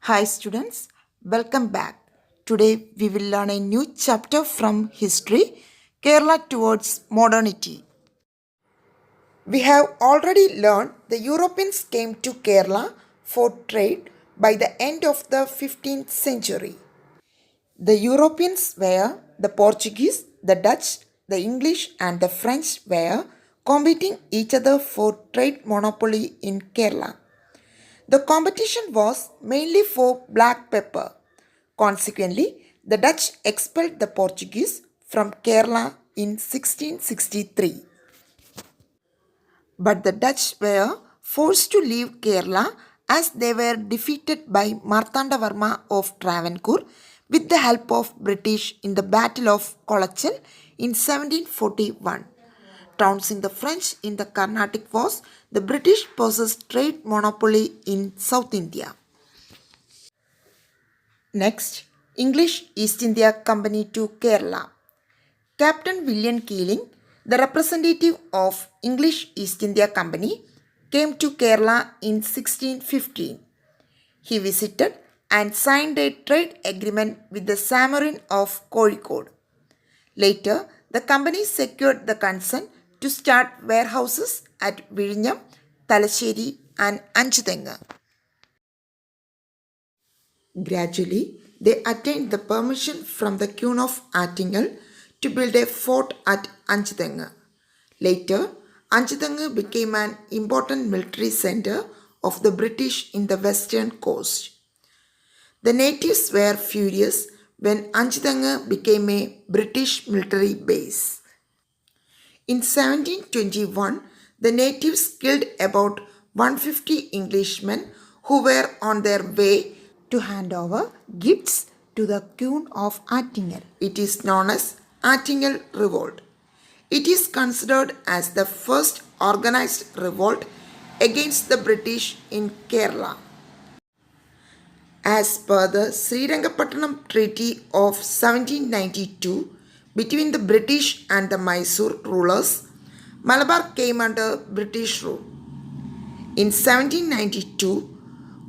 Hi students, welcome back. Today we will learn a new chapter from history, Kerala towards modernity. We have already learned the Europeans came to Kerala for trade by the end of the 15th century. The Europeans were the Portuguese, the Dutch, the English and the French were competing each other for trade monopoly in Kerala. The competition was mainly for black pepper. Consequently, the Dutch expelled the Portuguese from Kerala in 1663. But the Dutch were forced to leave Kerala as they were defeated by Martandavarma of Travancore with the help of British in the Battle of Kolachal in 1741. Trouncing the French in the Carnatic Wars, the British possessed trade monopoly in South India. Next, English East India Company to Kerala. Captain William Keeling, the representative of English East India Company, came to Kerala in 1615. He visited and signed a trade agreement with the Samarin of Kozhikode. Later, the company secured the consent to start warehouses at Vizhinjam, Talasheri and Anchuthenga. Gradually, they attained the permission from the Queen of Attingal to build a fort at Anchuthenga. Later, Anchuthenga became an important military center of the British in the western coast. The natives were furious when Anchuthenga became a British military base. In 1721, the natives killed about 150 Englishmen who were on their way to hand over gifts to the Queen of Attingal. It is known as Attingal Revolt. It is considered as the first organized revolt against the British in Kerala. As per the Srirangapatnam Treaty of 1792 between the British and the Mysore rulers, Malabar came under British rule. In 1792,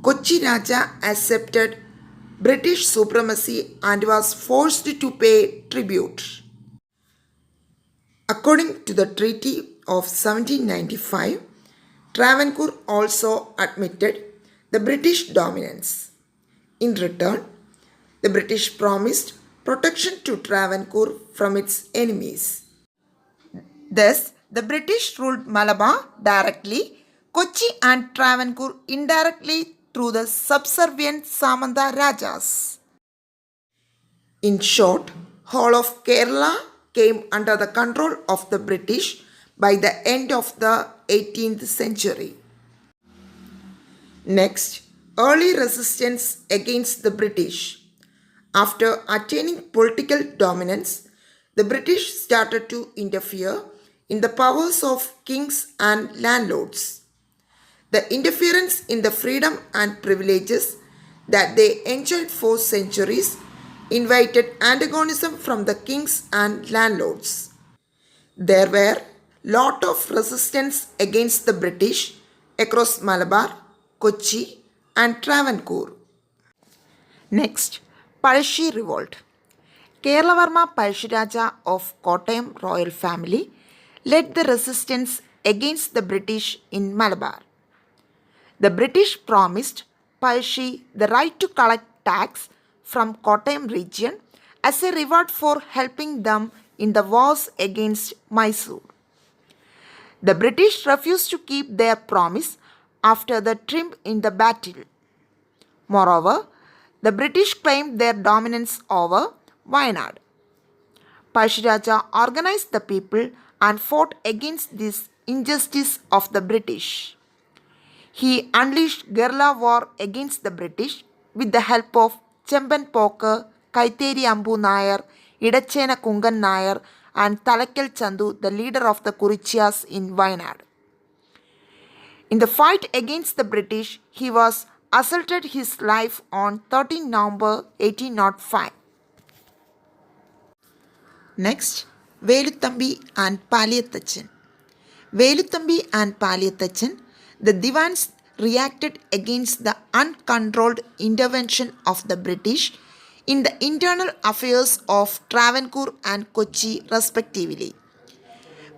Kochi Raja accepted British supremacy and was forced to pay tribute. According to the Treaty of 1795, Travancore also admitted the British dominance. In return, the British promised protection to Travancore from its enemies. Thus, the British ruled Malabar directly, Kochi and Travancore indirectly through the subservient Samanta Rajas. In short, whole of Kerala came under the control of the British by the end of the 18th century. Next, early resistance against the British. After attaining political dominance, the British started to interfere in the powers of kings and landlords. The interference in the freedom and privileges that they enjoyed for centuries invited antagonism from the kings and landlords. There were lot of resistance against the British across Malabar, Kochi and Travancore. Next, Pazhashi Revolt. Keralavarma Pazhashiraja of Kottayam royal family led the resistance against the British in Malabar. The British promised Pazhashi the right to collect tax from Kottayam region as a reward for helping them in the wars against Mysore. The British refused to keep their promise after the triumph in the battle. Moreover, the British claimed their dominance over Wayanad. Pazhashiraja organized the people and fought against this injustice of the British. He unleashed guerrilla war against the British with the help of Chemban Poker, Kaiteri Ambu Nair, Idachena Kungan Nair and Talakal Chandu, the leader of the Kurichiyas in Wayanad. In the fight against the British, he was assaulted his life on 13 November 1805. Next, Veluthambi and Paliyatachan. Veluthambi and Paliyatachan, the Divans reacted against the uncontrolled intervention of the British in the internal affairs of Travancore and Kochi respectively.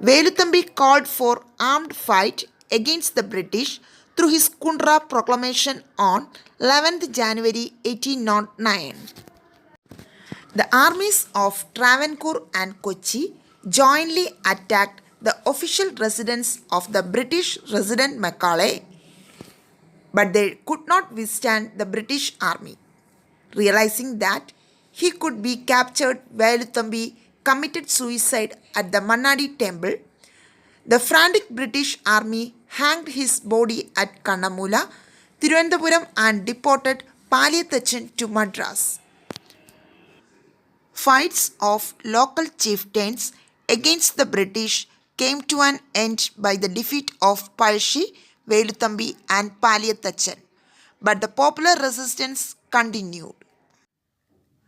Veluthambi called for armed fight against the British through his Kundra proclamation on 11th January 1809. The armies of Travancore and Kochi jointly attacked the official residence of the British resident Macaulay, but they could not withstand the British army. Realizing that he could be captured, Veluthambi committed suicide at the Mannadi temple. The frantic British army hanged his body at Kannamula, Thiruvananthapuram and deported Paliyathachen to Madras. Fights of local chieftains against the British came to an end by the defeat of Palshi, Veluthambi and Paliyathachen, but the popular resistance continued.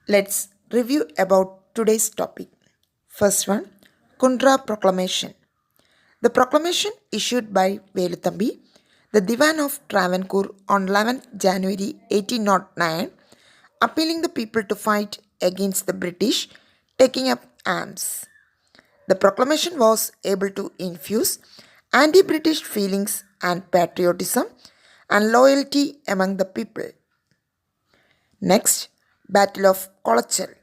Let's review about today's topic. First one, Kundra Proclamation. The proclamation issued by Veluthambi, the Divan of Travancore on 11th January 1809, appealing the people to fight against the British taking up arms. The proclamation was able to infuse anti-British feelings and patriotism and loyalty among the people. Next, Battle of Kolachal.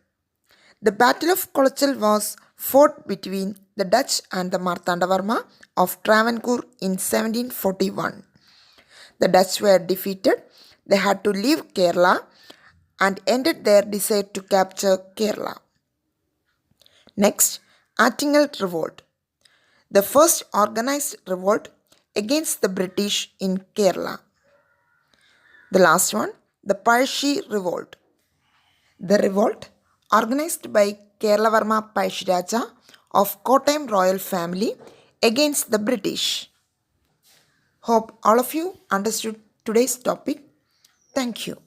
The Battle of Kolachal was fought between the Dutch and the Martandavarma of Travancore in 1741. The Dutch were defeated. They had to leave Kerala and ended their desire to capture Kerala. Next, Attingal Revolt. The first organized revolt against the British in Kerala. The last one, the Palshi Revolt. The revolt, organized by Keralavarma Palshiraja of Kottayam royal family against the British. Hope all of you understood today's topic. Thank you.